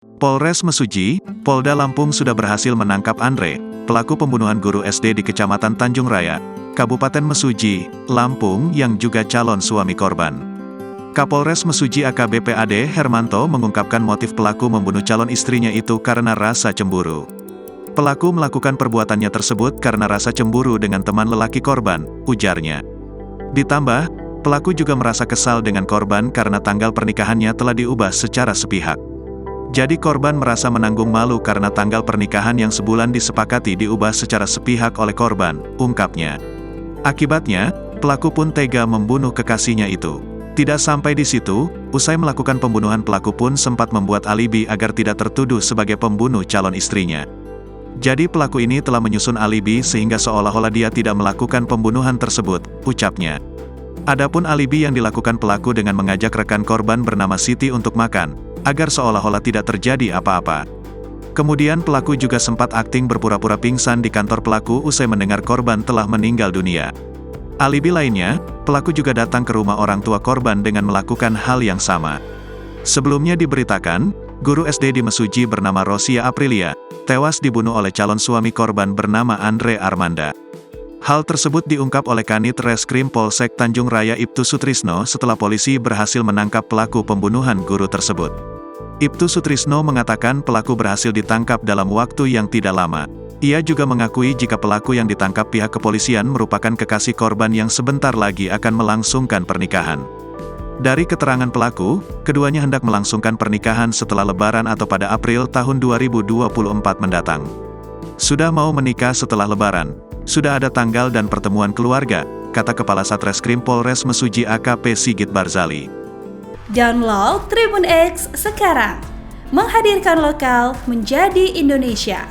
Polres Mesuji, Polda Lampung sudah berhasil menangkap Andre, pelaku pembunuhan guru SD di Kecamatan Tanjung Raya, Kabupaten Mesuji, Lampung yang juga calon suami korban. Kapolres Mesuji AKBP Ade Hermanto mengungkapkan motif pelaku membunuh calon istrinya itu karena rasa cemburu. Pelaku melakukan perbuatannya tersebut karena rasa cemburu dengan teman lelaki korban, ujarnya. Ditambah, pelaku juga merasa kesal dengan korban karena tanggal pernikahannya telah diubah secara sepihak. Jadi korban merasa menanggung malu karena tanggal pernikahan yang sebulan disepakati diubah secara sepihak oleh korban, ungkapnya. Akibatnya, pelaku pun tega membunuh kekasihnya itu. Tidak sampai di situ, usai melakukan pembunuhan pelaku pun sempat membuat alibi agar tidak tertuduh sebagai pembunuh calon istrinya. Jadi pelaku ini telah menyusun alibi sehingga seolah-olah dia tidak melakukan pembunuhan tersebut, ucapnya. Adapun alibi yang dilakukan pelaku dengan mengajak rekan korban bernama Siti untuk makan, agar seolah-olah tidak terjadi apa-apa. Kemudian pelaku juga sempat akting berpura-pura pingsan di kantor pelaku usai mendengar korban telah meninggal dunia. Alibi lainnya, pelaku juga datang ke rumah orang tua korban dengan melakukan hal yang sama. Sebelumnya diberitakan, guru SD di Mesuji bernama Rosia Aprilia, tewas dibunuh oleh calon suami korban bernama Andre Armanda. Hal tersebut diungkap oleh Kanit Reskrim Polsek Tanjung Raya Ibtu Sutrisno setelah polisi berhasil menangkap pelaku pembunuhan guru tersebut. Ibtu Sutrisno mengatakan pelaku berhasil ditangkap dalam waktu yang tidak lama. Ia juga mengakui jika pelaku yang ditangkap pihak kepolisian merupakan kekasih korban yang sebentar lagi akan melangsungkan pernikahan. Dari keterangan pelaku, keduanya hendak melangsungkan pernikahan setelah Lebaran atau pada April tahun 2024 mendatang. Sudah mau menikah setelah Lebaran, sudah ada tanggal dan pertemuan keluarga, kata Kepala Satreskrim Polres Mesuji AKP Sigit Barzali. Download Tribun X sekarang, menghadirkan lokal menjadi Indonesia.